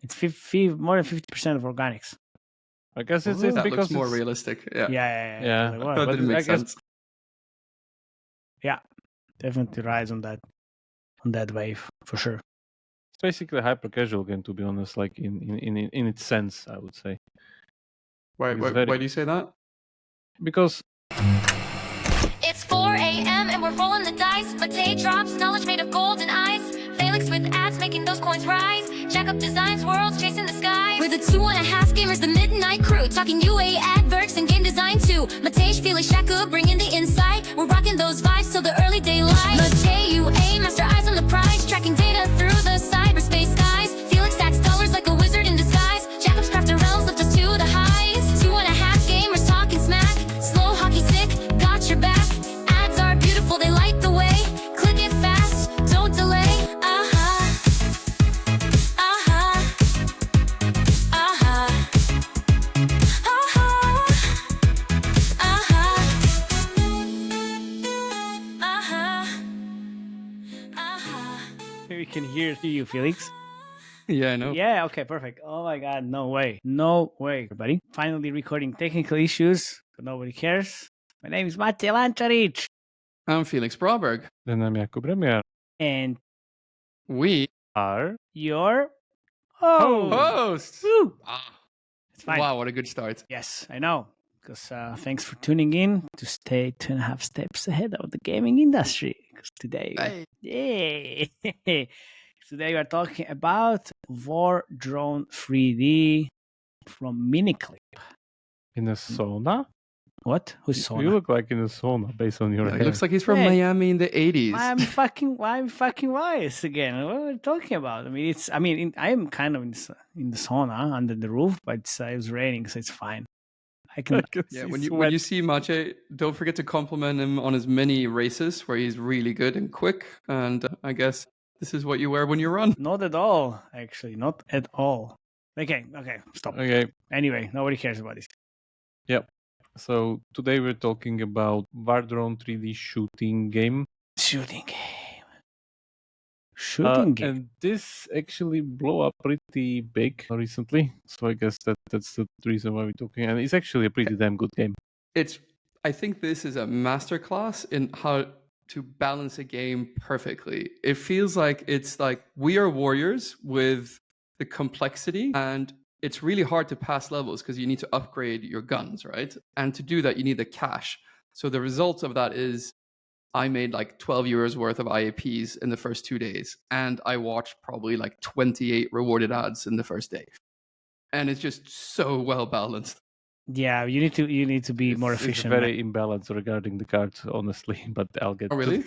It's more than 50% of organics. I guess it's that because looks more it's, realistic. Yeah. Yeah. Like, That what? didn't I make guess- sense. Yeah, definitely rides on that wave for sure. It's basically a hyper-casual game, to be honest, like in its sense, I would say. Why do you say that? Because It's 4 a.m. and we're rolling the dice. Mate drops knowledge made of gold and ice. Felix with ads making those coins rise. Jack up designs, worlds chasing the sky. We're the 2.5 gamers, the midnight crew. Talking UA adverts and game design too. Mate, Felix, Shaka bringing the insight. We're rocking those vibes till the early daylight. Mate, UA, master eyes on the prize. Tracking data through the cyberspace skies. Felix stacks dollars like a wizard in disguise. Jacob's crafting realms lift us to the highs. 2.5 gamers talking smack. Slow hockey sick, got your back. Ads are beautiful, they light the way. Click it fast, don't delay. We can hear you, Felix. Yeah, I know. Yeah, okay, perfect. Oh my god, no way. No way, everybody. Finally recording technical issues, but nobody cares. My name is Matej Lančarič. I'm Felix Broberg. then I'm Jakub Remiar. And We Are your host. host. Woo! Ah, It's fine. wow, what a good start. Yes, I know. Because thanks for tuning in to stay 2.5 steps ahead of the gaming industry. Because today, Hey. yay! Today we are talking about War Drone 3D from Miniclip. in a sauna? What? Who's You Sona? look like in a sauna based on your Yeah, hair. he looks like he's from Hey. Miami in the 80s. Why I'm fucking wise again? What are we talking about? I am kind of in the sauna under the roof, but it was raining, so it's fine. I can. Yeah, when you see Maciej, don't forget to compliment him on his many races where he's really good and quick. And I guess this is what you wear when you run. Not at all, actually. Not at all. Okay, stop. Okay, Anyway, nobody cares about this. so today we're talking about War Drone 3D shooting game. Shooting game. Shooting game. And this actually blew up pretty big recently. So I guess that's the reason why we're talking. And it's actually a pretty damn good game. I think this is a masterclass in how to balance a game perfectly. It feels like it's like we are warriors with the complexity, and it's really hard to pass levels because you need to upgrade your guns, right? And to do that, you need the cash. So the result of that is I made like 12 euros worth of IAPs in the first 2 days, and I watched probably like 28 rewarded ads in the first day. And it's just so well balanced. Yeah, you need to be more It's efficient. very imbalanced regarding the cards, honestly. But I'll get. Oh, really?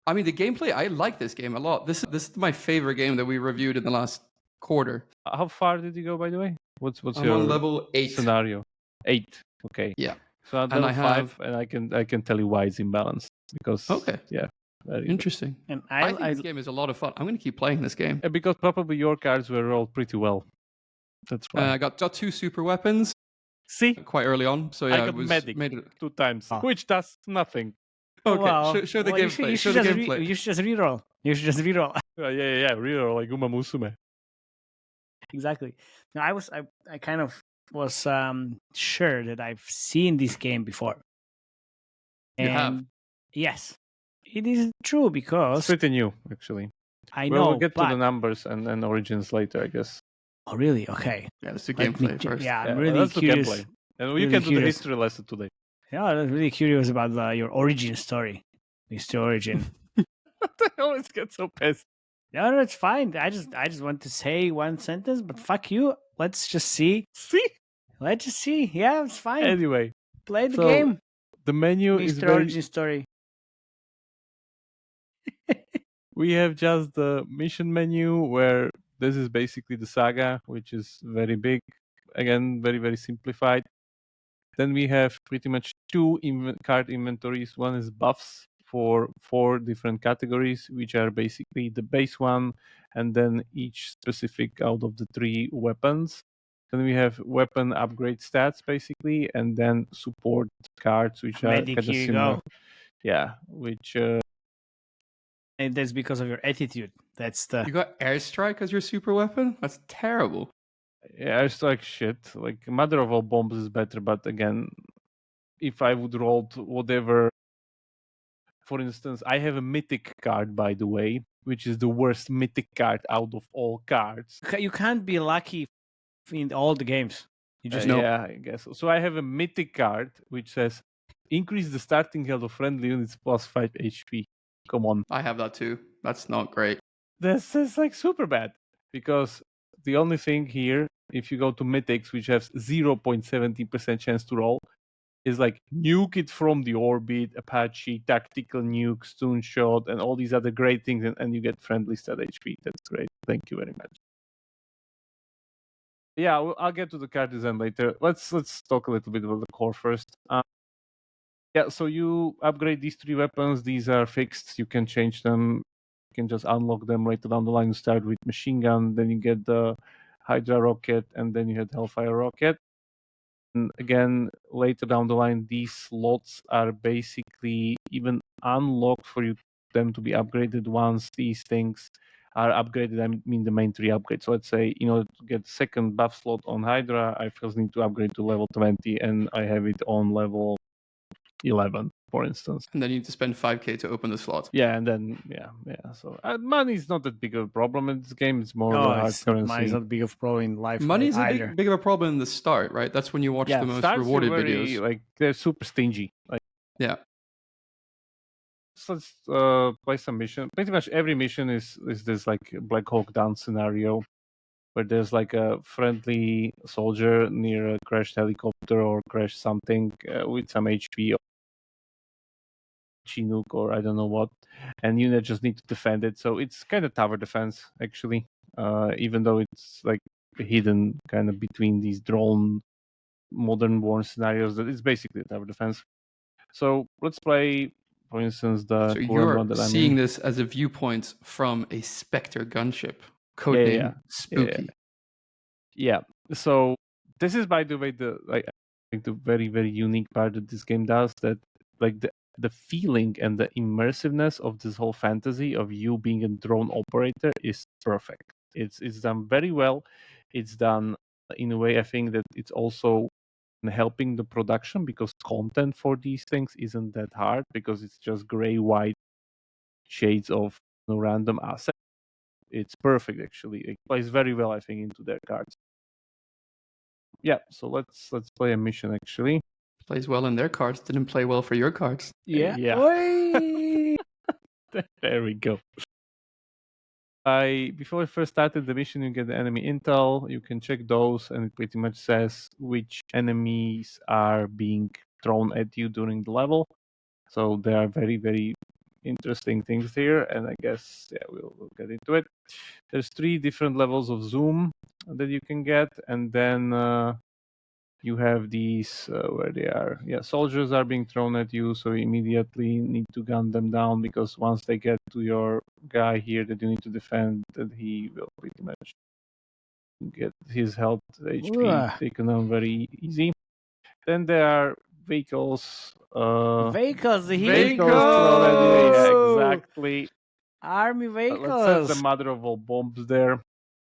I mean, the gameplay, I like this game a lot. This is my favorite game that we reviewed in the last quarter. How far did you go, by the way? What's I'm your on level 8. scenario? 8. Okay. Yeah. So I'm And level I 5, have- and I can tell you why it's imbalanced because. Okay. Yeah. Very Interesting. And I think this game is a lot of fun. I'm going to keep playing this game. because probably your cards were rolled pretty well. That's why. I got 2 super weapons See, quite early on. So yeah, I it got was medic made it. 2 times, Ah. which does nothing. Okay, Well, show the well, gameplay. You Show should the just gameplay. you should just reroll. You should just reroll. Yeah. Real like Uma Musume. Exactly. Now I kind of was sure that I've seen this game before. You have? And yes, it is true It's because pretty new, actually. I Well, know. we'll get to but, the numbers and origins later, I guess. Oh, really? Okay. Yeah, let's do Let me gameplay ju- first. Yeah, I'm Yeah, really let's do curious. gameplay. And you really can do the curious. history lesson today. Yeah, I'm really curious about your origin story. Mr. Origin. I always get so pissed. No, it's fine. I just want to say one sentence, but fuck you. Let's just see. See? Let's just see. Yeah, it's fine. Anyway, Play the so game. the menu is Mr. very... Origin story. We have just the mission menu where this is basically the saga, which is very big. Again, very, very simplified. Then we have pretty much 2 card inventories. One is buffs for 4 different categories, which are basically the base one, and then each specific out of the 3 weapons. Then we have weapon upgrade stats, basically, and then support cards, which are Medic, kind of here you similar. go. Yeah, which And that's because of your attitude. That's the You got airstrike as your super weapon? That's terrible. Yeah, it's like shit. Like Mother of all bombs is better, but again, if I would roll whatever, for instance, I have a mythic card, by the way, which is the worst mythic card out of all cards. you can't be lucky in all the games. You just No. Yeah, I guess so. So I have a mythic card which says increase the starting health of friendly units plus 5 HP. Come on. I have that too. That's not great. This is like super bad because the only thing here, if you go to mythics, which has 0.70% chance to roll, is like nuke it from the orbit, Apache, tactical nuke, stun shot, and all these other great things, and you get friendly stat HP. That's great. Thank you very much. Yeah, I'll get to the card design later. Let's talk a little bit about the core first. Yeah, so you upgrade these 3 weapons. These are fixed. You can change them. You can just unlock them later down the line. You start with machine gun, then you get the Hydra rocket, and then you had Hellfire rocket. And again, later down the line, these slots are basically even unlocked for you them to be upgraded once these things are upgraded. I mean the main 3 upgrades. So let's say in order to get second buff slot on Hydra, I first need to upgrade to level 20, and I have it on level 11, for instance. And then you need to spend 5k to open the slot. Yeah, and then yeah. So money is not that big of a problem in this game. It's more of a hard money's currency. not big of a problem in life. Money is a either. big of a problem in the start, right? That's when you watch Yeah, the most stars are rewarded very, videos. like they're super stingy. Like Yeah. so let's play some mission. Pretty much every mission is this like Black Hawk Down scenario where there's like a friendly soldier near a crashed helicopter or crashed something with some HP or Chinook or I don't know what, and you just need to defend it. So it's kind of tower defense actually, even though it's like hidden kind of between these drone modern war scenarios. That it's basically a tower defense. So let's play, for instance, the So current you're one that I'm seeing in. this as a viewpoint from a Spectre gunship, codename Spooky. Yeah. So this is, by the way, the very very unique part that this game does. That like the feeling and the immersiveness of this whole fantasy of you being a drone operator is perfect. It's done very well. It's done in a way I think that it's also helping the production because content for these things isn't that hard because it's just gray white shades of random assets. It's perfect actually. It plays very well I think into their cards. Yeah, so let's play a mission actually. Plays well in their cards, didn't play well for your cards. Yeah. Yeah. Oi! There we go. Before I first started the mission, you get the enemy intel. You can check those, and it pretty much says which enemies are being thrown at you during the level. So there are very, very interesting things here, and I guess we'll get into it. There's 3 different levels of zoom that you can get, and then you have these where they are. Yeah, soldiers are being thrown at you, so you immediately need to gun them down because once they get to your guy here that you need to defend, that he will pretty much get his health HP taken down very easy. Then there are vehicles. Vehicles, the Vehicles thrown at you. Yeah, exactly. Army vehicles. Let's set the mother of all bombs there.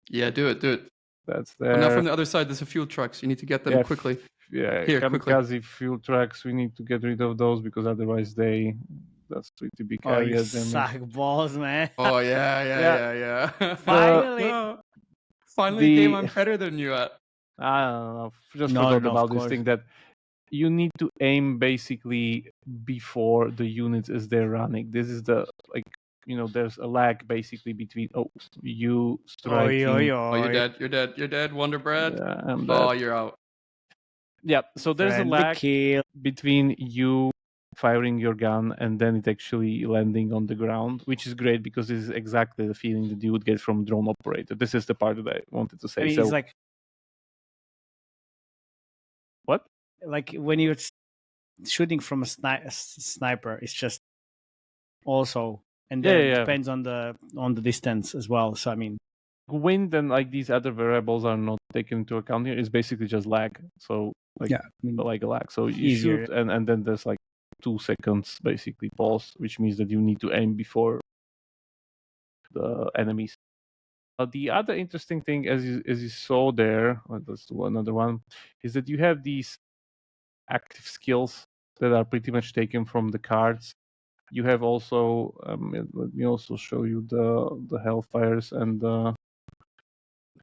Yeah, do it. That's there. But now from the other side, there's a fuel truck, so you need to get them quickly. Yeah, Here, kamikaze fuel trucks. We need to get rid of those because otherwise that's pretty big Oh, you area. suck balls, man. Oh yeah. Finally. Finally, a game I'm better than you at. I don't know. Just No, forgot no, about of this course. thing that you need to aim basically before the units as they're running. This is the there's a lag basically between you striking. Oi. Oh, you're dead, Wonder Bread. Yeah, I'm Oh, dead. you're out. Yeah, so there's a lag kill. between you firing your gun and then it actually landing on the ground, which is great because this is exactly the feeling that you would get from drone operator. This is the part that I wanted to say. I mean, so it's like what? Like when you're shooting from a sniper, it's just also, and then it depends on the distance as well. So I mean, wind and like these other variables are not taken into account here. It's basically just lag. So like like a lag. So you easier. shoot and then there's like 2 seconds basically pause, which means that you need to aim before the enemies. The other interesting thing, as you saw there, let's do another one, is that you have these active skills that are pretty much taken from the cards. You have also, let me also show you the hellfires and the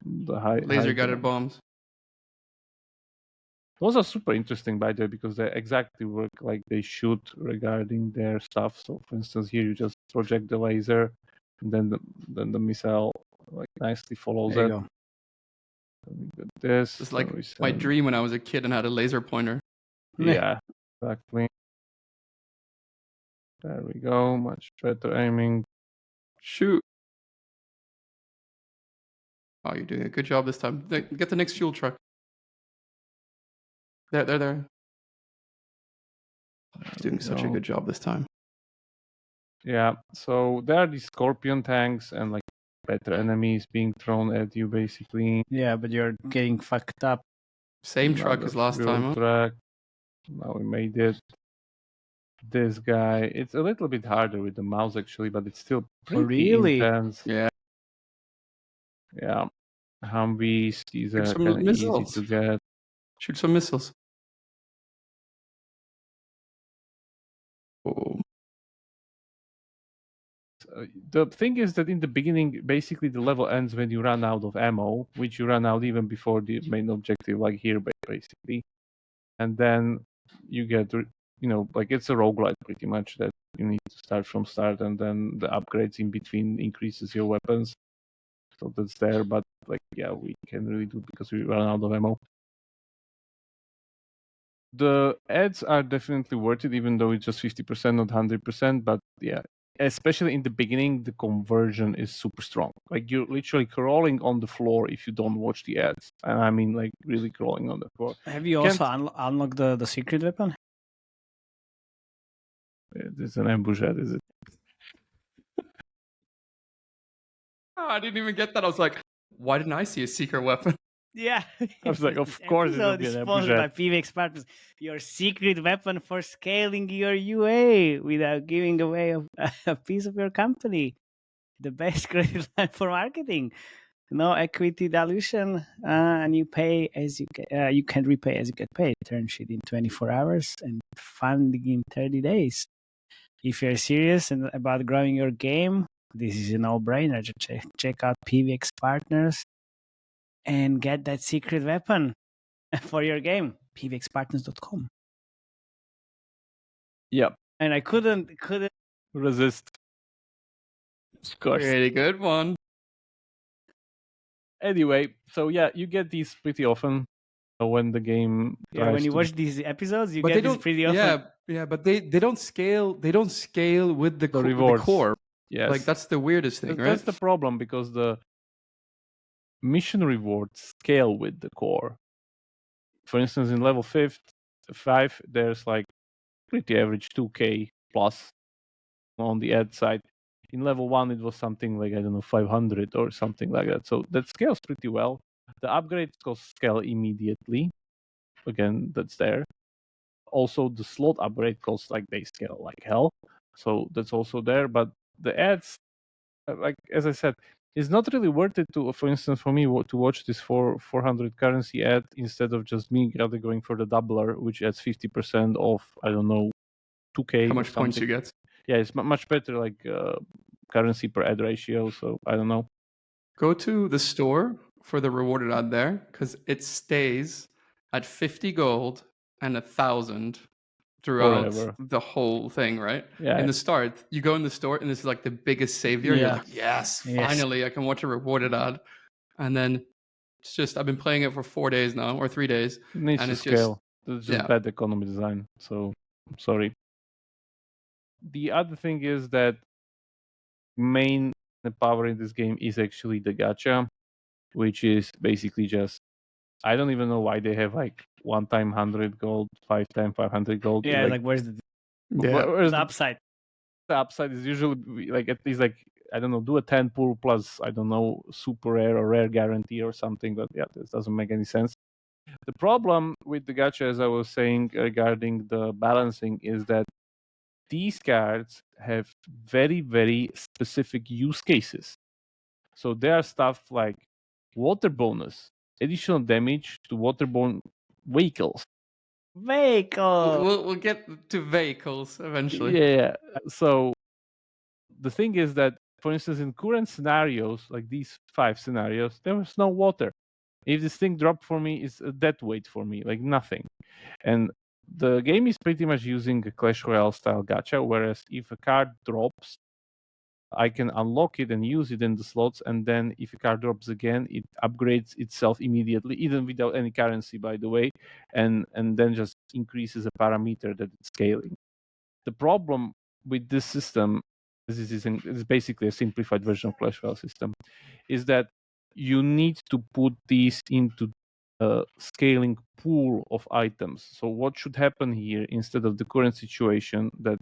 Laser guided bombs. Those are super interesting, by the way, because they exactly work like they should regarding their stuff. So, for instance, here you just project the laser, and then the missile like nicely follows There it. you go. We got this. It's like my dream when I was a kid and had a laser pointer. Yeah, exactly. There we go. Much better aiming. Shoot. Oh, you're doing a good job this time. Get the next fuel truck. There. He's doing such a good job this time. Yeah, so there are these scorpion tanks and like better enemies being thrown at you, basically. Yeah, but you're getting fucked up. Same truck as last time. Huh? Track. Now we made it. This guy, it's a little bit harder with the mouse actually, but it's still pretty intense. Yeah. Yeah. Humvees, these are some kind of easy missiles. to get. Shoot some missiles. Oh. The thing is that in the beginning, basically the level ends when you run out of ammo, which you run out even before the main objective, like here, basically. And then you get, like it's a roguelite pretty much, that you need to start from start, and then the upgrades in between increases your weapons. So that's there, but we can't really do it because we run out of ammo. The ads are definitely worth it, even though it's just 50%, not 100%. But yeah, especially in the beginning, the conversion is super strong. Like you're literally crawling on the floor if you don't watch the ads. And I mean, like really crawling on the floor. Have you also unlocked the secret weapon? It's an ambush ad, is it? Oh, I didn't even get that. I was like, why didn't I see a secret weapon? Yeah. I was like, of course it will be an ambush sponsored by ad. PVX Partners. Your secret weapon for scaling your UA without giving away a piece of your company. The best credit line for marketing. No equity dilution, and you pay as you get. You can repay as you get paid. Term sheet in 24 hours and funding in 30 days. If you're serious about growing your game, this is a no-brainer. Just check out PVX Partners and get that secret weapon for your game. pvxpartners.com. Yep. And I couldn't resist. Of course. Really good one. Anyway, so yeah, you get these pretty often when the game. When you watch these episodes, you get this pretty often. Yeah, but they don't scale. They don't scale with the rewards. The core. Yes, like that's the weirdest thing, right? That's the problem, because the mission rewards scale with the core. For instance, in level 5, there's like pretty average 2k plus on the ad side. In level 1, it was something like, I don't know, 500 or something like that. So that scales pretty well. The upgrades cost scale immediately. Again, that's there. Also, the slot upgrade costs like they scale like hell. So that's also there. But the ads, like as I said, it's not really worth it to, for instance, for me to watch this 400 currency ad instead of just me rather going for the doubler, which adds 50% off, I don't know, 2k. How much points you get? Yeah, it's much better, like currency per ad ratio. So I don't know. Go to the store for the rewarded ad there, because it stays at 50 gold and 1,000 throughout Forever. the whole thing, right? Yeah. In the start, you go in the store and this is like the biggest savior. Yeah. You're like, yes, finally I can watch a rewarded ad. And then it's just, I've been playing it for 4 days now, or 3 days. It needs to scale. It's just bad economy design. So I'm sorry. The other thing is that main power in this game is actually the gacha, which is basically just, I don't even know why they have like 1 time 100 gold, 5 time 500 gold. Yeah, like where's the upside? The upside is usually like at least like, I don't know, do a 10 pull plus, I don't know, super rare or rare guarantee or something. But yeah, this doesn't make any sense. The problem with the gacha, as I was saying regarding the balancing, is that these cards have very, very specific use cases. So there are stuff like water bonus, additional damage to waterborne vehicles. Vehicle. We'll get to vehicles eventually. Yeah. So the thing is that, for instance, in current scenarios, like these 5 scenarios, there was no water. If this thing dropped for me, it's a dead weight for me, like nothing. And the game is pretty much using a Clash Royale style gacha, whereas if a card drops, I can unlock it and use it in the slots, and then if a card drops again, it upgrades itself immediately, even without any currency, by the way, and then just increases a parameter that it's scaling. The problem with this system, this is basically a simplified version of Clash Royale system, is that you need to put these into a scaling pool of items. So what should happen here, instead of the current situation, that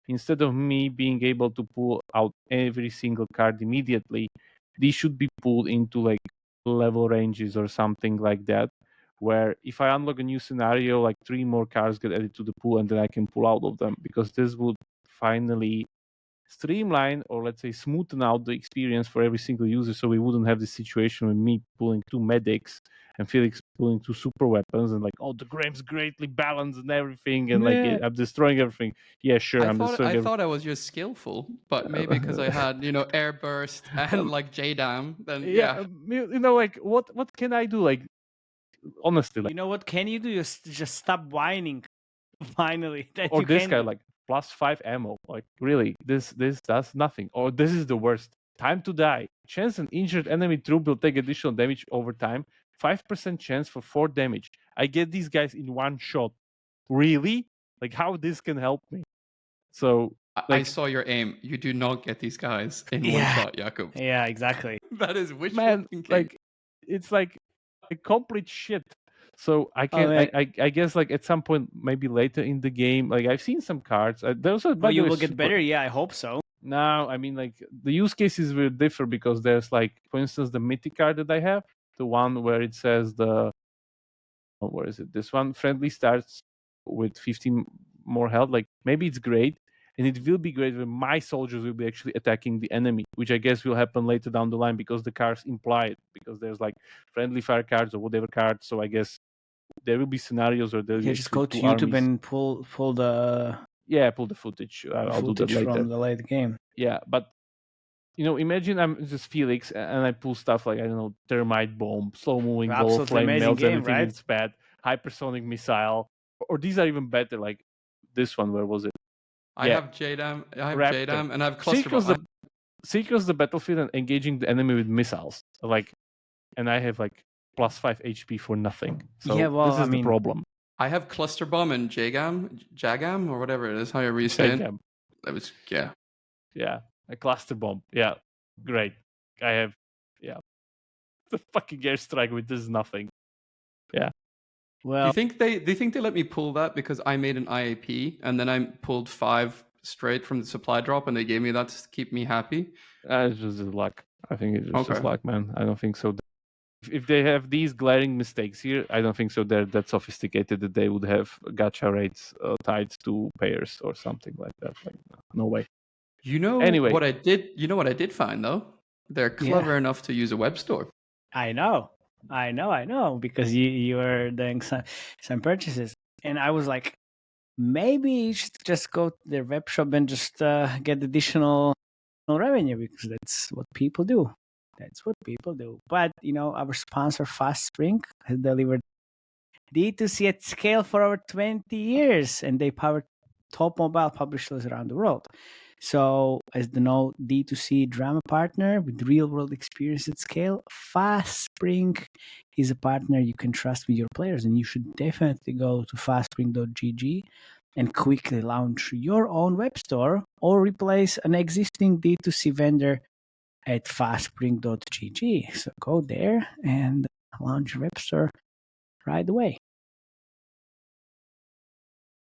instead of me being able to pull out every single card immediately, these should be pulled into like level ranges or something like that, where if I unlock a new scenario, like 3 more cards get added to the pool and then I can pull out of them, because this would finally streamline, or let's say smoothen out the experience for every single user, so we wouldn't have this situation with me pulling 2 medics and Felix pulling 2 super weapons and like, oh, the game's greatly balanced and everything, and like I'm destroying everything. Yeah, sure, I'm destroying everything. thought I was just skillful, but maybe because I had, air burst and like J-Dam, then yeah. Like what can I do? Like honestly, like, You know what can you do? Just stop whining. Finally, that or you this can guy do. like +5 ammo. Like really, this does nothing. Or this is the worst. Time to die. Chance an injured enemy troop will take additional damage over time. 5% chance for 4 damage. I get these guys in one shot. Really? Like how this can help me? So I like, saw your aim. You do not get these guys in one Yeah. shot, Jakub. Yeah, exactly. That is wishful man, thinking. like it's like a complete shit. So I can, man. I guess like at some point, maybe later in the game, like I've seen some cards. Those are, by Oh, the you way, will get super- better? Yeah, I hope so. No, I mean like the use cases will differ, because there's like, for instance, the mythic card that I have, the one where it says where is it? This one, friendly starts with 15 more health. Like maybe it's great, and it will be great when my soldiers will be actually attacking the enemy, which I guess will happen later down the line, because the cards imply it, because there's like friendly fire cards or whatever cards. So I guess there will be scenarios where there'll You be just actually go to 2 YouTube armies. and pull the Yeah, pull the footage. I'll do that footage later. from the late game. Yeah, but imagine I'm just Felix and I pull stuff like, I don't know, thermite bomb, slow moving ball of Absolutely flame, amazing melts game, everything in right? its path, hypersonic missile, or these are even better. Like this one, where was it? I have J-Dam, Raptor. and I have cluster bomb. Circles the battlefield and engaging the enemy with missiles. Like, and I have like +5 HP for nothing. So Yeah, well, this is I mean, the problem. I have cluster bomb and Jagam, or whatever it is, how you say it. Jagam. That was, yeah. Yeah, a cluster bomb. Yeah, great. I have, yeah, the fucking airstrike with this nothing. Yeah. well, Do you think they let me pull that because I made an IAP and then I pulled 5 straight from the supply drop and they gave me that to keep me happy? It's just luck. I think it's just Okay. luck, man. I don't think so. If they have these glaring mistakes here, I don't think so. They're that sophisticated that they would have gacha rates tied to payers or something like that. Like, no way. Anyway. What I did find though? They're clever enough to use a web store. I know, because you were doing some purchases, and I was like, maybe you should just go to their web shop and just get additional revenue, because that's what people do. But our sponsor Fast Spring has delivered D2C at scale for over 20 years, and they power top mobile publishers around the world. So, as the D2C drama partner with real-world experience at scale, Fast Spring is a partner you can trust with your players, and you should definitely go to fastspring.gg and quickly launch your own web store or replace an existing D2C vendor at fastspring.gg. So go there and launch your web store right away.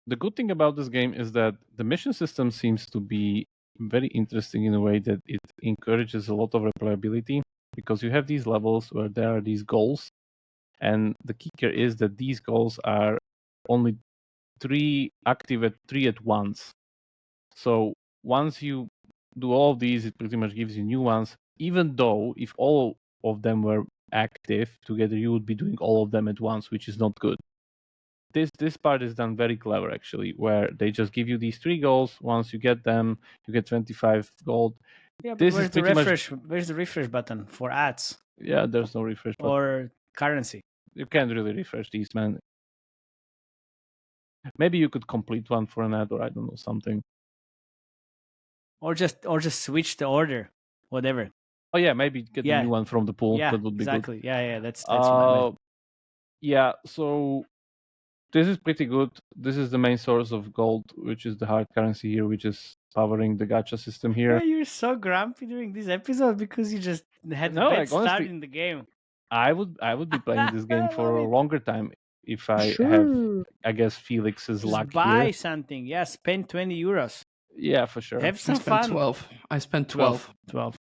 The good thing about this game is that the mission system seems to be very interesting in a way that it encourages a lot of replayability, because you have these levels where there are these goals, and the kicker is that these goals are only 3 active at 3 at once. So once you do all of these, it pretty much gives you new ones. even though if all of them were active together, you would be doing all of them at once, which is not good. This part is done very clever actually, where they just give you these 3 goals. Once you get them, you get 25 gold. Yeah, but This where's is the pretty much refresh? Where's the refresh button for ads yeah. There's no refresh, but or currency? you can't really refresh these, man. Maybe you could complete one for an ad, or I don't know, something. Or just switch the order, whatever. Oh yeah, maybe get Yeah. a new one from the pool. Yeah, That would be exactly. good. Yeah, that's what I meant. Yeah, so this is pretty good. This is the main source of gold, which is the hard currency here, which is powering the gacha system here. Yeah, you're so grumpy during this episode because you just had No, a bad like, start honestly, in the game. I would be playing this game I for a love it. longer time if I have, I guess, Felix's Just luck buy here. something. Yeah, spend 20 euros. Yeah, for sure. Have I some spent fun. 12. I spent 12. 12.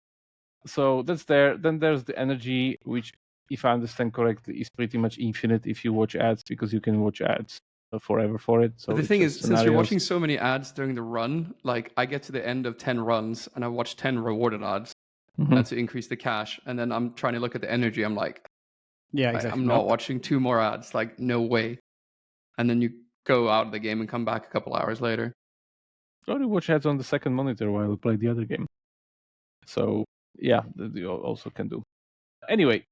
So that's there. Then there's the energy, which, if I understand correctly, is pretty much infinite if you watch ads, because you can watch ads forever for it. So But the it's thing just is, since you're scenarios. watching so many ads during the run, like I get to the end of 10 runs and I watch 10 rewarded ads Mhm. to increase the cash. And then I'm trying to look at the energy. I'm like, Yeah, exactly. I'm not watching 2 more ads. Like, no way. And then you go out of the game and come back a couple hours later. Or you watch ads on the second monitor while you play the other game. So yeah, you also can do. Anyway,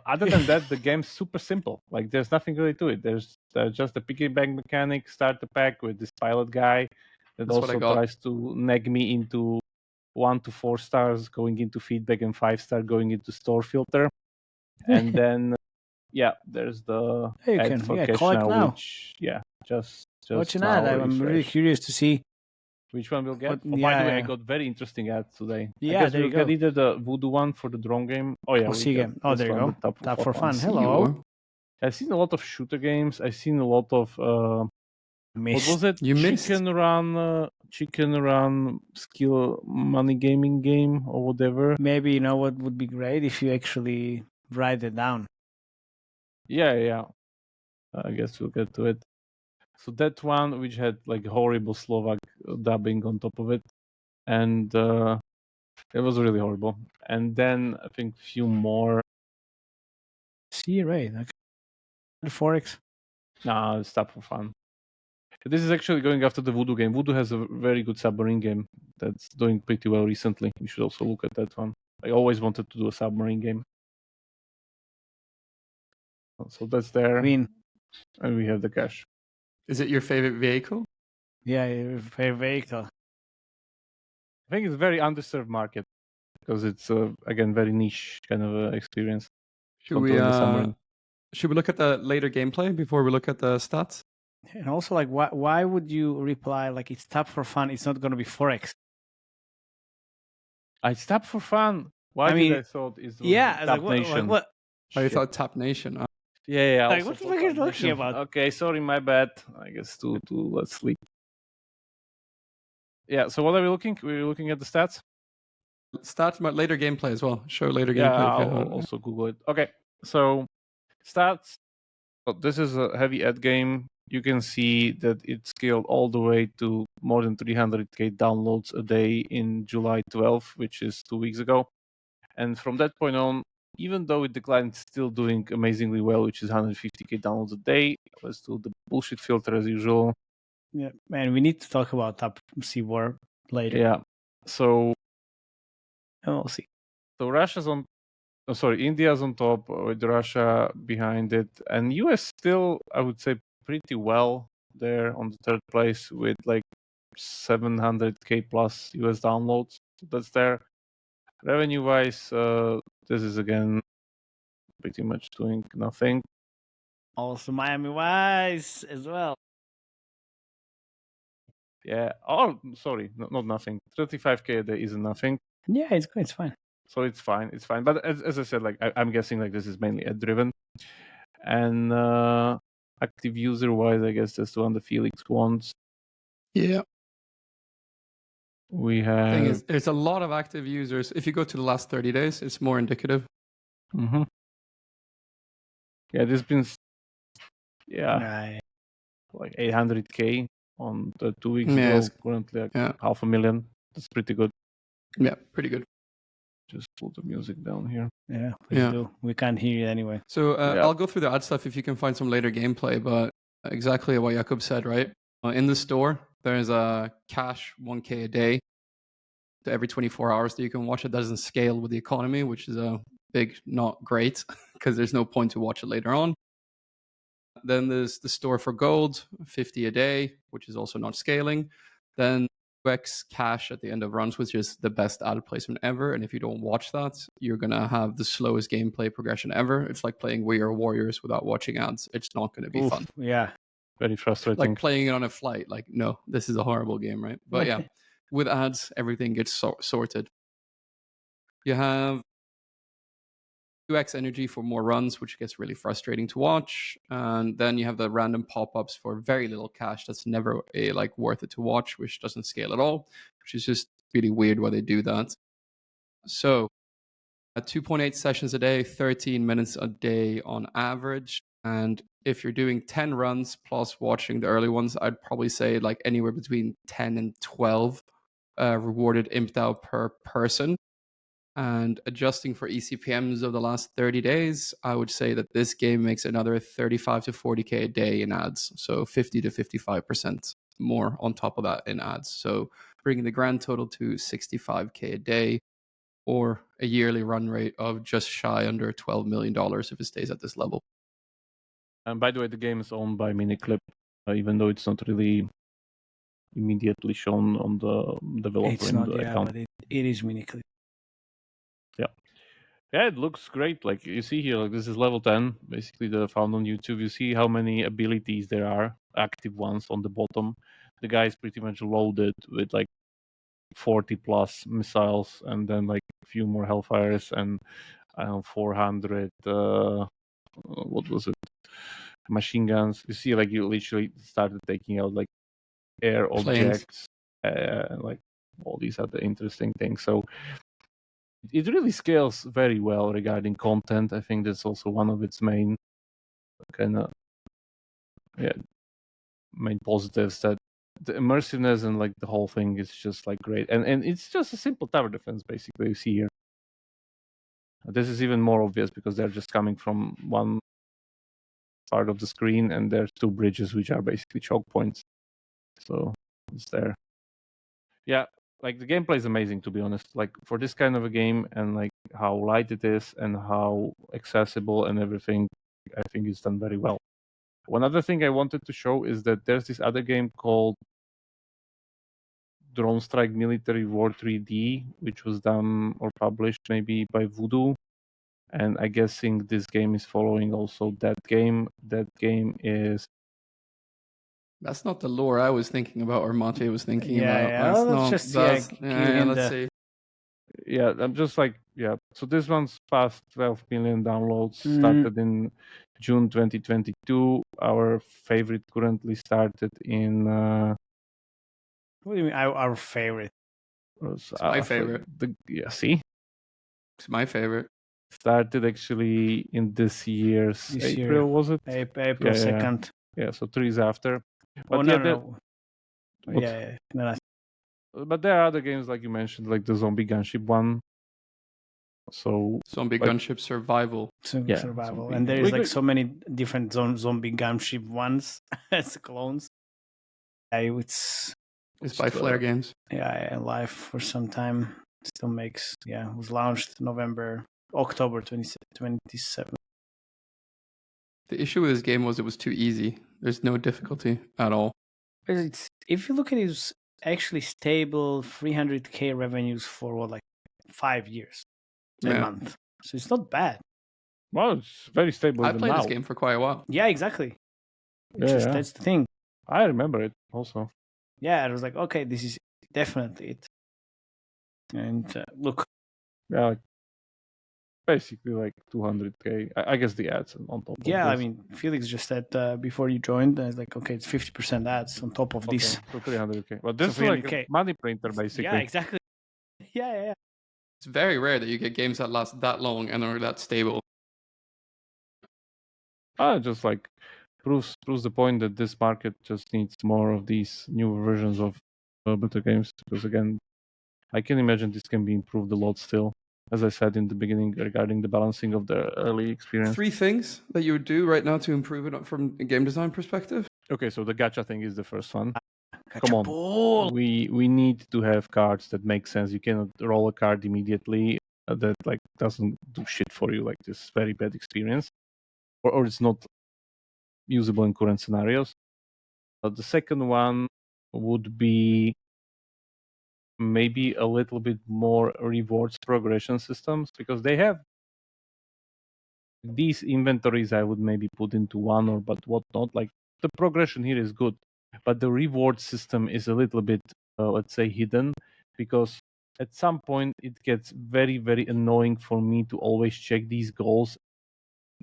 other than that, the game's super simple. Like there's nothing really to it. There's just a piggyback mechanic, start the pack with this pilot guy that That's what I also got. tries to nag me into 1 to 4 stars going into feedback and 5-star going into store filter. And then yeah, there's the You ad can for cash collect now. which just Watch an now ad. I'm really refresh. curious to see. Which one we'll get? What- By the way, I yeah. got very interesting ads today. Yeah, I guess there we'll you get go. either the Voodoo one for the drone game. Oh yeah, Or we C got game. Oh, this there you one, go. the Top for fun. See Hello. you. I've seen a lot of shooter games. I've seen a lot of what was it? You missed. Chicken Run skill money gaming game or whatever. Maybe you know what would be great if you actually write it down. Yeah. I guess we'll get to it. So that one, which had like horrible Slovak dubbing on top of it, and it was really horrible. And then I think a few more. See, right? Okay. The Forex. Nah, it's stuff for fun. This is actually going after the Voodoo game. Voodoo has a very good submarine game that's doing pretty well recently. You should also look at that one. I always wanted to do a submarine game. So that's there. I mean, And we have the cash. Is it your favorite vehicle? yeah, very vehicle. I think it's a very underserved market because it's again very niche kind of experience. Should we controlling the submarine. should we look at the later gameplay before we look at the stats? And also, like, why would you reply like it's top for fun? It's not going to be Forex. I stopped for fun. Why I mean, did I thought it was Yeah, I was Tap like, Nation? what? Oh, you Shit. thought Tap Nation. Yeah. Like, also what the thought fuck are you Tap talking Nation. about? Okay, sorry, my bad. I guess to let's sleep. Yeah. So what are we looking? We're looking at the stats. Stats, but later gameplay as well. Show later Yeah, gameplay. if you I'll haven't. also Google it. Okay, so stats. So this is a heavy ad game. You can see that it scaled all the way to more than 300k downloads a day in July 12th, which is 2 weeks ago. And from that point on, even though it declined, it's still doing amazingly well, which is 150k downloads a day. Let's do the bullshit filter as usual. Yeah, man, we need to talk about Top C War later. Yeah. So And we'll see. Russia's on. Oh, sorry, India's on top with Russia behind it, and US still, I would say, pretty well there on the third place with like 700k plus US downloads. So that's there. Revenue wise, this is again pretty much doing nothing. Also, Miami Vice as well. Yeah. Oh, sorry, not nothing. 35k a day isn't nothing. Yeah, it's good. It's fine. So it's fine. But as I said, like I'm guessing like this is mainly ad driven, and active user wise, I guess that's the one the Felix wants. Yeah. We Thing have. is, there's a lot of active users. If you go to the last 30 days, it's more indicative. Mm-hmm. Yeah, there's been Right. like 800k on the 2 weeks Yeah, ago. it's- Currently, like yeah. 500,000. That's pretty good. Yeah, pretty good. Just pull the music down here. Yeah, please do. We can't hear you anyway. So Yeah. I'll go through the ad stuff if you can find some later gameplay, but exactly what Jakub said, right? In the store, there's a cash 1K a day to every 24 hours that you can watch it. That doesn't scale with the economy, which is a big not great because there's no point to watch it later on. Then there's the store for gold, 50 a day, which is also not scaling. Then UX cash at the end of runs, which is the best ad placement ever. And if you don't watch that, you're going to have the slowest gameplay progression ever. It's like playing We Are Warriors without watching ads. It's not going to be fun. Yeah. Very frustrating. Like playing it on a flight. Like, no, this is a horrible game, right? But yeah, with ads, everything gets sorted. You have 2x energy for more runs, which gets really frustrating to watch. And then you have the random pop-ups for very little cash that's never like worth it to watch, which doesn't scale at all, which is just really weird why they do that. So at 2.8 sessions a day, 13 minutes a day on average. And if you're doing 10 runs plus watching the early ones, I'd probably say like anywhere between 10 and 12 rewarded IMPDAO per person. And adjusting for eCPMs of the last 30 days, I would say that this game makes another 35 to 40K a day in ads. So 50 to 55% more on top of that in ads. So bringing the grand total to 65K a day, or a yearly run rate of just shy under $12 million if it stays at this level. And by the way, the game is owned by Miniclip, even though it's not really immediately shown on the developer It's not, account. but it is Miniclip. Yeah, it looks great. Like you see here, like this is level 10, basically the found on YouTube. You see how many abilities there are, active ones on the bottom. The guy is pretty much loaded with like 40 plus missiles and then like a few more Hellfires and 400 what was it, machine guns. You see, like you literally started taking out like air objects, like all these other interesting things. So it really scales very well regarding content. I think that's also one of its main kind of main positives, that the immersiveness and like the whole thing is just like great. And it's just a simple tower defense basically you see here. This is even more obvious because they're just coming from one part of the screen and there's two bridges which are basically choke points. So it's there. Yeah, like the gameplay is amazing, to be honest. Like for this kind of a game and like how light it is and how accessible and everything, I think it's done very well. One other thing I wanted to show is that there's this other game called Drone Strike Military War 3D, which was done or published maybe by Voodoo. And I guessing this game is following also that game. That game is... That's not the lore I was thinking about or Monte was thinking about. Yeah, let's just let's see. Yeah, I'm just like, yeah. So this one's past 12 million downloads, started in June 2022. Our favorite currently started in... What do you mean, our favorite? It's my favorite. See? It's my favorite. Started actually in this year's April, was it? April 2nd. Yeah, so 3 years after. But no. But there are other games like you mentioned, like the Zombie Gunship one. So Zombie Gunship Survival. Survival. And there is like so many different Zombie Gunship ones as clones. It's by Flare Games. Yeah, live for some time. Still makes, it was launched October 27th. The issue with this game was it was too easy. There's no difficulty at all. If you look at it, it's actually stable 300K revenues for 5 years a month. So it's not bad. Well, it's very stable. I played this game for quite a while. Yeah, exactly. That's the thing. I remember it also. Yeah, I was like, okay, this is definitely it. And look. Yeah, basically like 200K. I guess the ads on top of this. I mean, Felix just said before you joined, I was like, okay, it's 50% ads on top of this. So 300K. But this is like a money printer, basically. Yeah, exactly. Yeah. It's very rare that you get games that last that long and are that stable. Just like proves the point that this market just needs more of these new versions of better games. Because again, I can imagine this can be improved a lot still. as I said in the beginning regarding the balancing of the early experience. 3 things that you would do right now to improve it from a game design perspective? Okay, so the gacha thing is the first one. Gacha Come on. pool. We need to have cards that make sense. You cannot roll a card immediately that like doesn't do shit for you, like this very bad experience, or it's not usable in current scenarios. The second one would be maybe a little bit more rewards progression systems, because they have these inventories. I would maybe put into one or but whatnot. Like the progression here is good, but the reward system is a little bit, let's say, hidden, because at some point it gets very, very annoying for me to always check these goals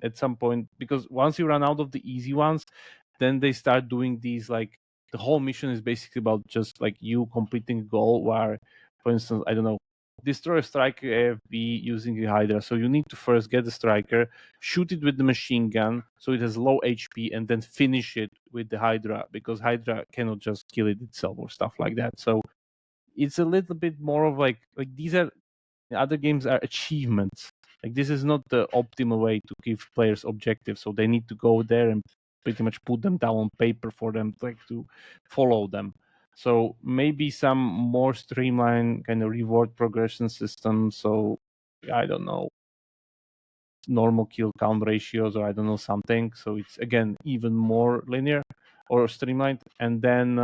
at some point, because once you run out of the easy ones, then they start doing these, like the whole mission is basically about just like you completing a goal where, for instance, I don't know, destroy a striker AFB using a Hydra. So you need to first get the striker, shoot it with the machine gun so it has low HP, and then finish it with the Hydra, because Hydra cannot just kill it itself or stuff like that. So it's a little bit more of like these are other games are achievements. Like this is not the optimal way to give players objectives, so they need to go there and pretty much put them down on paper for them like to follow them. So maybe some more streamlined kind of reward progression system. So I don't know, normal kill count ratios, or I don't know, something. So it's again even more linear or streamlined. And then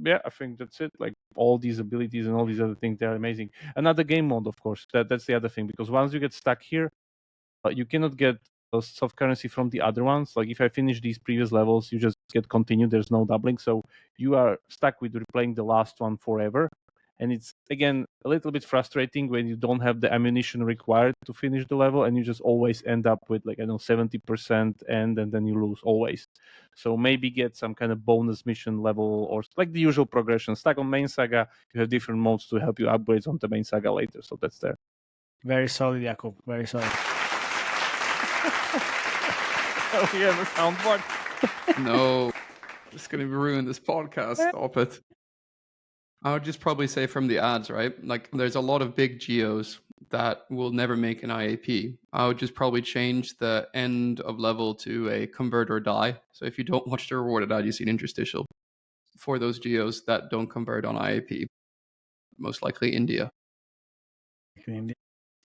yeah, I think that's it. Like all these abilities and all these other things, they're amazing. Another game mode, of course. That's the other thing, because once you get stuck here, you cannot get soft currency from the other ones. Like if I finish these previous levels, you just get continued. There's no doubling, so you are stuck with replaying the last one forever. And it's again a little bit frustrating when you don't have the ammunition required to finish the level, and you just always end up with like 70% and then you lose always. So maybe get some kind of bonus mission level, or like the usual progression. Stuck on main saga, you have different modes to help you upgrade on the main saga later. So that's there. Very solid, Jakub. Very solid. We have a soundboard. No, it's going to ruin this podcast. Stop it. I would just probably say from the ads, right? Like there's a lot of big geos that will never make an IAP. I would just probably change the end of level to a convert or die. So if you don't watch the rewarded ad, you see an interstitial for those geos that don't convert on IAP. Most likely India. And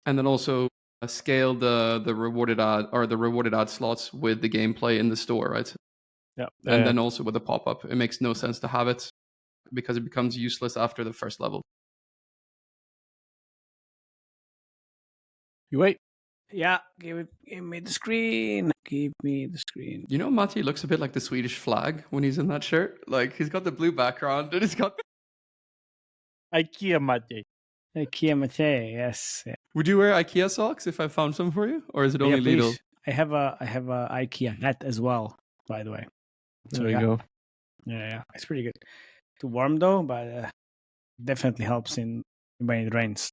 then also scale the rewarded ad or the rewarded ad slots with the gameplay in the store, right? Yeah. And then also with the pop-up. It makes no sense to have it because it becomes useless after the first level. You wait. Yeah, give me the screen. Give me the screen. You know, Matti looks a bit like the Swedish flag when he's in that shirt. Like he's got the blue background and he's got IKEA Mate. IKEA Mate, yes. Yeah. Would you wear IKEA socks if I found some for you? Or is it only Yeah, Lidl? please. I have a IKEA hat as well, by the way. So, There you go. Yeah. It's pretty good. Too warm though, but definitely helps in when it rains.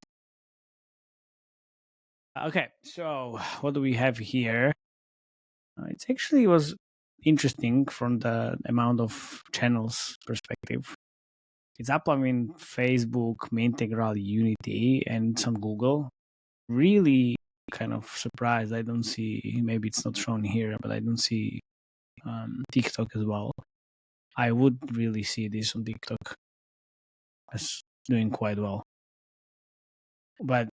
Okay, so what do we have here? It actually was interesting from the amount of channels perspective. It's uploading Facebook, Mintegral, Unity, and some Google. Really kind of surprised. I don't see, maybe it's not shown here, but I don't see TikTok as well. I would really see this on TikTok as doing quite well. But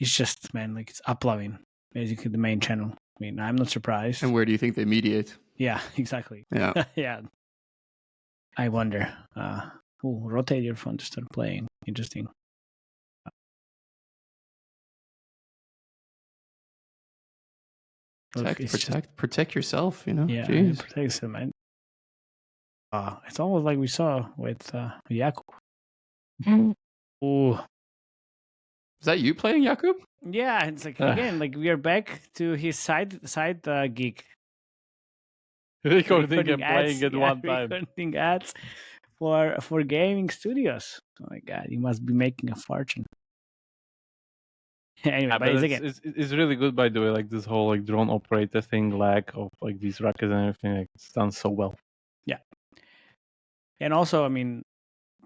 it's just, man, like it's uploading, basically the main channel. I mean, I'm not surprised. And where do you think they mediate? Yeah, exactly. Yeah. Yeah. I wonder. Rotate your phone to start playing. Interesting. Protect yourself, you know? Yeah, Jeez. protect them, man. It's almost like we saw with Jakub. Ooh. Is that you playing, Jakub? Yeah, it's like again, like we are back to his side gig. Recording and ads, playing at one time. Recording ads for gaming studios. Oh my god, you must be making a fortune. Anyway, but it's really good, by the way. Like this whole like drone operator thing, lack of like these rockets and everything, like, it's done so well. Yeah, and also, I mean,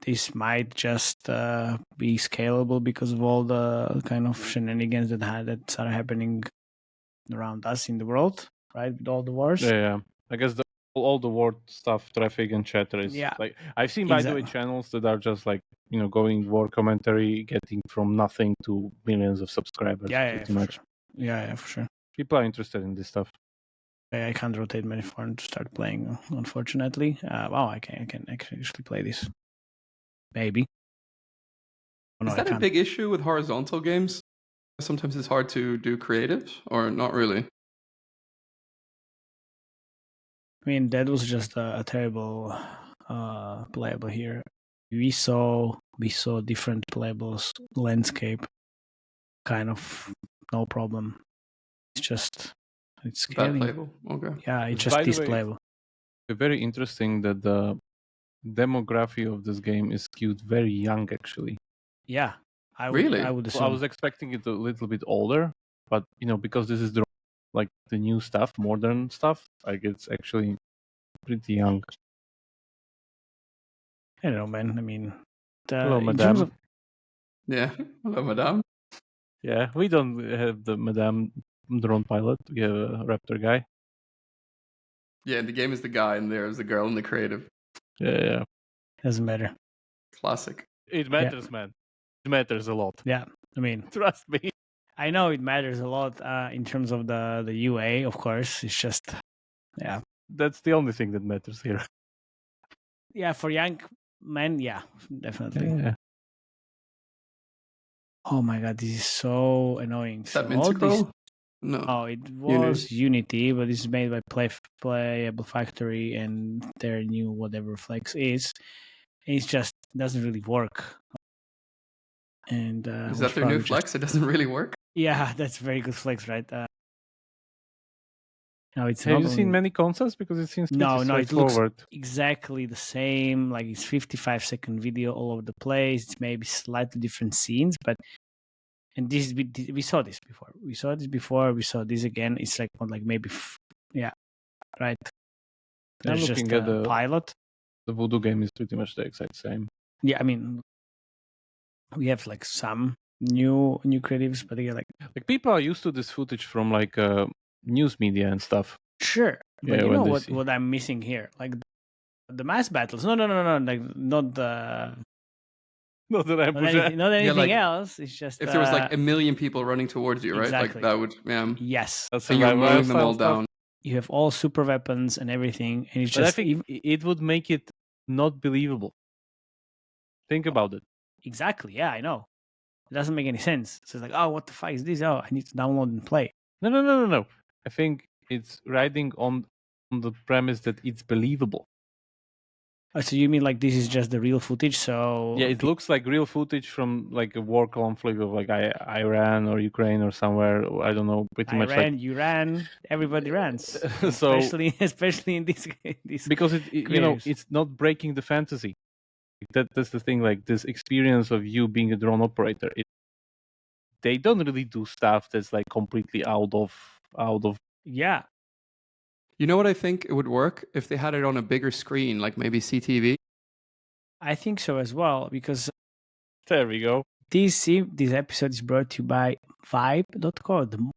this might just be scalable because of all the kind of shenanigans that are happening around us in the world, right? With all the wars. Yeah. I guess all the word stuff, traffic and chatter is Yeah. like I've seen, by the way, Exactly. channels that are just like, going war commentary, getting from nothing to millions of subscribers. Yeah, pretty for much. sure. Yeah, for sure. People are interested in this stuff. I can't rotate my phone to start playing, unfortunately. I can actually play this. Maybe. Oh, no, Is that a big issue with horizontal games? Sometimes it's hard to do creative, or not really? I mean, that was just a terrible playable here. We saw different playables landscape, kind of no problem. It's scaling. Bad playable. Okay. Yeah, it's just By the way, displayable. very interesting that the demography of this game is skewed very young, actually. Yeah, I Really? would assume. Well, I was expecting it a little bit older, but because this is the new stuff, modern stuff, like it's actually pretty young. I don't know, man. I mean, Hello, in madame. terms of Yeah. Hello, madame. Yeah, we don't have the madame drone pilot. We have a raptor guy. Yeah, the game is the guy, and there's the girl in the creative. Yeah. doesn't matter. Classic. It matters, man. It matters a lot. Yeah, I mean, Trust me. I know it matters a lot in terms of the UA, of course. It's just, yeah. That's the only thing that matters here. Yeah, for young men, yeah, definitely. Yeah. Oh my god, this is so annoying. Is that So all these, Miniclip? No. oh, it was Unity, but it's made by Playable Factory, and their new whatever Flex is. It's just doesn't really work. And Is that their new flex? It doesn't really work. Yeah, that's very good flex, right? No, it's Have you seen many concepts? Because it seems pretty straightforward. It looks exactly the same. Like it's 55-second video all over the place. It's maybe slightly different scenes, but this we saw this before. We saw this again. It's like maybe right. There's looking just at a pilot. The Voodoo game is pretty much the exact same. Yeah, I mean, we have like some new creatives, but again, like people are used to this footage from like news media and stuff. Sure, but you know what I'm missing here? Like the mass battles. No. Like not the. Not anything else. It's just if there was like a million people running towards you, right? Exactly. Like that would, yes. And you're mowing them all down. You have all super weapons and everything, and it's just. I think it would make it not believable. Think about it. Exactly. Yeah, I know. It doesn't make any sense. So it's like, oh, what the fuck is this? Oh, I need to download and play. No. I think it's riding on the premise that it's believable. Oh, so you mean like this is just the real footage? So yeah, it looks like real footage from like a war conflict of like Iran or Ukraine or somewhere. I don't know. Pretty much like you ran. Everybody runs. So especially in this because it's not breaking the fantasy. That's the thing. Like this experience of you being a drone operator. They don't really do stuff that's like completely out of. Yeah. You know what I think it would work if they had it on a bigger screen, like maybe CTV. I think so as well, because there we go. This episode is brought to you by Vibe.co, the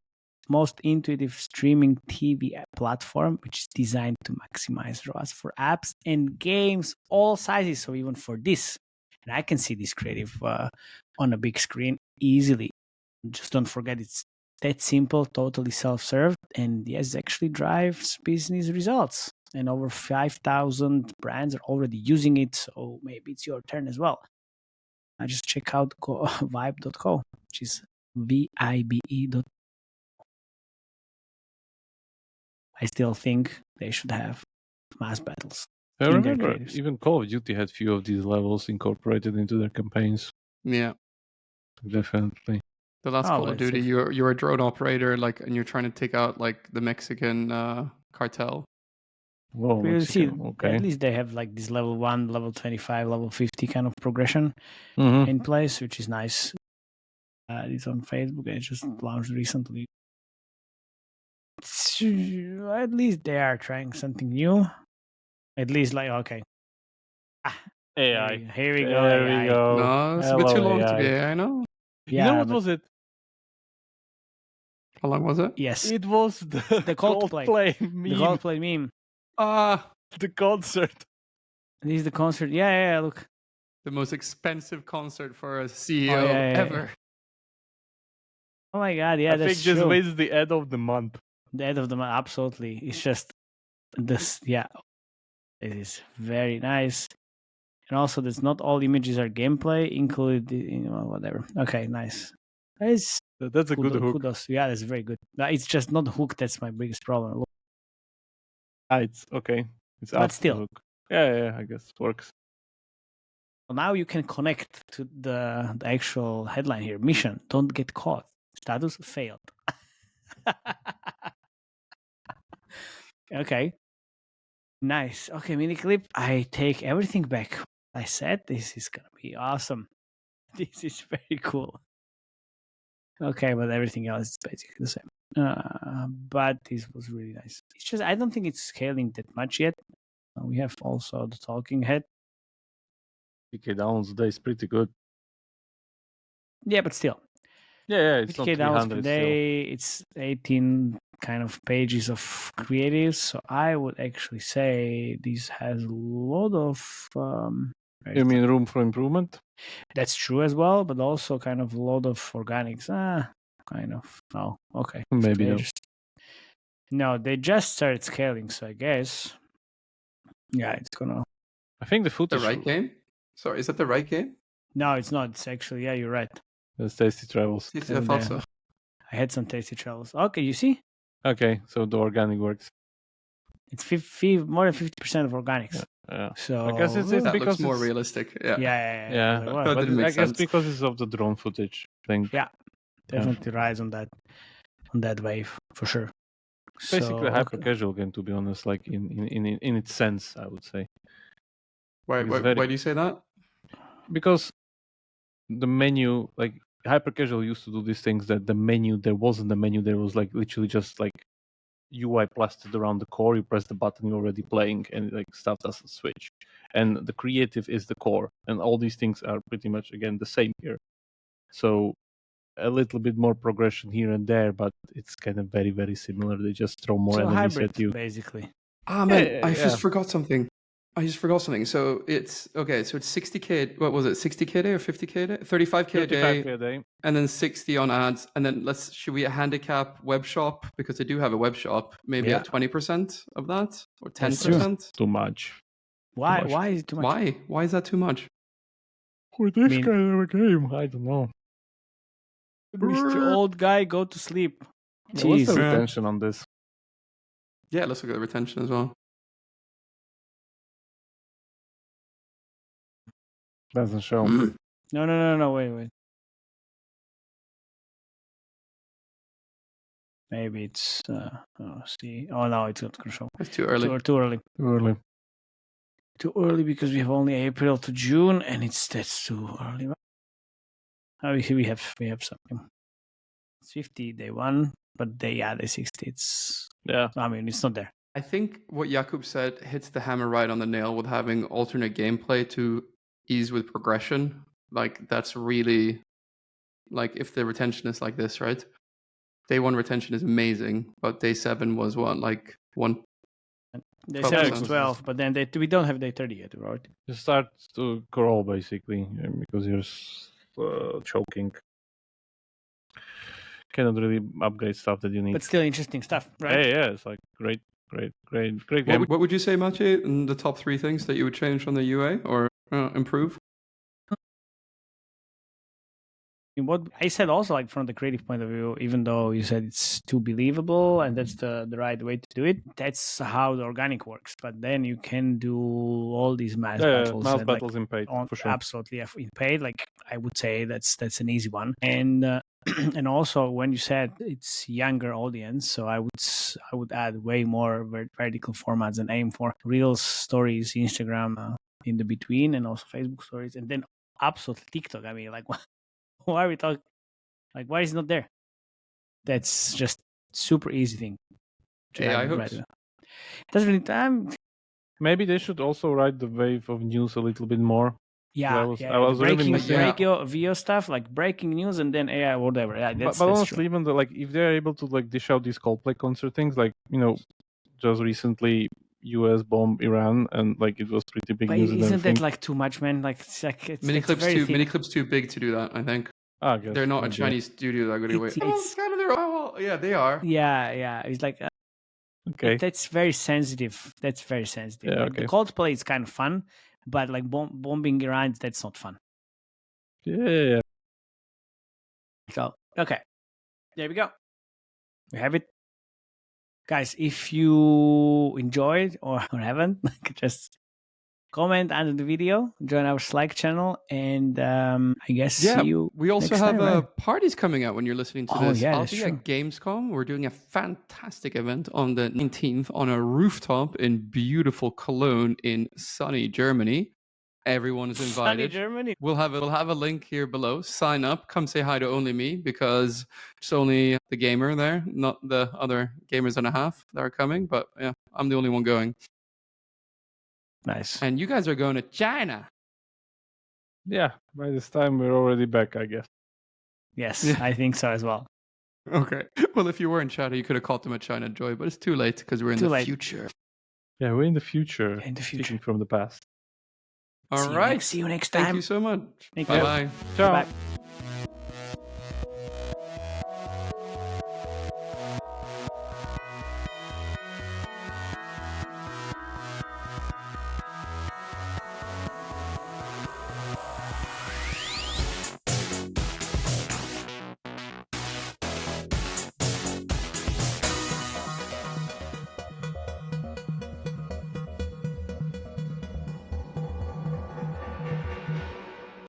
most intuitive streaming TV platform, which is designed to maximize ROAS for apps and games, all sizes. So even for this, and I can see this creative on a big screen easily. Just don't forget it's that simple, totally self-serve, and yes, actually drives business results. And over 5,000 brands are already using it, so maybe it's your turn as well. I just check out Vibe.co, which is VIBE. I still think they should have mass battles. I remember even Call of Duty had few of these levels incorporated into their campaigns. Yeah, definitely. The last Call of Duty, you're a drone operator, like, and you're trying to take out like the Mexican cartel. Whoa, okay. At least they have like this level 1, level 25, level 50 kind of progression in place, which is nice. It's on Facebook. It just launched recently. At least they are trying something new. At least like, okay. AI. Here we go. There AI. we go. No, it's a bit too Hello, long to be AI. AI now. You know Yeah, what but- was it? How long was it? Yes. It was the Coldplay. Coldplay meme. The Coldplay meme. The concert. This is the concert. Yeah. Look. The most expensive concert for a CEO yeah. ever. Oh my God. Yeah, I that's think this true. wins the ad of the month. The end of the month. Absolutely. It's just this. Yeah. It is very nice. And also, that's not all images are gameplay, included, whatever. Okay, nice. It's That's a good hook. kudos. Yeah, that's very good. It's just not hook. That's my biggest problem. It's okay. It's But after still. the hook. Yeah, I guess it works. Now you can connect to the actual headline here. Mission: don't get caught. Status failed. Okay. Nice. Okay, Miniclip. I take everything back. I said this is gonna be awesome. This is very cool. Okay, but everything else is basically the same. But this was really nice. It's just I don't think it's scaling that much yet. We have also the talking head. PK downloads today is pretty good. Yeah, but still. Yeah, it's not 50K downloads 300 per still. day. It's 18 kind of pages of creatives. So I would actually say this has a lot of. You mean room for improvement? That's true as well, but also kind of a lot of organics. Kind of. Oh, okay. Maybe no. No, they just started scaling, so I guess. Yeah, it's gonna. I think the footage. The right game? Sorry, is that the right game? No, it's not. It's actually, yeah, you're right. That's Tasty Travels. I thought so. I had some tasty travels. Okay, you see? Okay, so the organic works. It's more than 50% of organics. Yeah. So I guess it's That because looks more it's, realistic. yeah. Yeah, Like, wow. That but didn't make I guess sense. because it's of the drone footage thing. Yeah, definitely rides on that wave for sure. Basically, a So, hyper casual game, to be honest, like in its sense, I would say. Why do you say that? Because the menu, like hyper casual, used to do these things that the menu there wasn't a menu. There was like literally just like UI plastered around the core. You press the button, you're already playing, and like stuff doesn't switch. And the creative is the core, and all these things are pretty much again the same here. So a little bit more progression here and there, but it's kind of very, very similar. They just throw more enemies hybrid, at you. basically. Ah man, Yeah, I just forgot something. So it's okay. So it's 60K. What was it? 60K a day or 50K a day? 35K a day, 35K a day. and then 60 on ads. And then should we handicap web shop because they do have a web shop? Maybe Yeah. at 20% of that or That's true. 10%. Too much. Why? much. Why is it too much? Why? Why is that too much? For this mean- kind of a game, I don't know. Mr. Old Guy, go to sleep. What's the Jeez. retention on this? Yeah, let's look at the retention as well. Doesn't show. No. Wait. Maybe it's. See. Oh no, it's not gonna show. It's too early. Too early. Early. Too early because we have only April to June, and that's too early. We have something. It's 50 day one, but day 60. It's. Yeah. I mean, it's not there. I think what Jakub said hits the hammer right on the nail with having alternate gameplay to ease with progression. Like that's really like if the retention is like this, right? Day 1 retention is amazing, but day 7 was what, like 1. Day 12%. 7 is 12, but then we don't have day 30 yet, right? You start to crawl basically because you're choking. Cannot really upgrade stuff that you need. But still interesting stuff, right? Yeah, it's like great game. What would you say, Maciej, in the top 3 things that you would change on the UA or improve? What I said also, like from the creative point of view, even though you said it's too believable and that's the right way to do it, that's how the organic works. But then you can do all these mass battles. Mass and, battles in paid, for sure. Absolutely, in paid. Like I would say that's an easy one. And and also when you said it's younger audience, so I would add way more vertical formats and aim for Reels, Stories, Instagram in the between, and also Facebook Stories, and then absolutely TikTok. I mean, like. Why are we talking? Like, why is it not there? That's just super easy thing. AI hooks? Doesn't really. Maybe they should also ride the wave of news a little bit more. Yeah, I was the really breaking missing. VO stuff, like breaking news and then AI, whatever. Yeah, that's, but that's honestly, true. even like if they're able to like dish out these Coldplay concert things, like just recently US bombed Iran, and like it was pretty big But news. And isn't everything. that like too much, man? Like it's Miniclip's too big to do that. I think I guess they're not a maybe. Chinese studio that good way. It's kind of yeah, they are. yeah. It's like Okay. that's very sensitive. That's very sensitive. Yeah, Like okay. the Coldplay is kind of fun, but like bombing Iran, that's not fun. Yeah. So okay, there we go. We have it, guys. If you enjoyed or haven't, just comment under the video, join our Slack channel, and I guess see you. We also next have time, right? parties coming out when you're listening to Oh, this. yeah, I'll that's be true. at Gamescom. We're doing a fantastic event on the 19th on a rooftop in beautiful Cologne in sunny Germany. Everyone is invited. Sunny Germany. We'll have a link here below. Sign up. Come say hi to only me because it's only the gamer there, not the other gamers and a half that are coming. But yeah, I'm the only one going. Nice. And you guys are going to China. Yeah. By this time we're already back, I guess. Yes, Yeah. I think so as well. Okay. Well, if you were in China, you could have called them a China Joy, but it's too late because we're in the future. Yeah, we're in the future. In the future. Speaking from the past. All right. See you next time. Thank you so much. Thank you. Bye-bye. Ciao. Bye.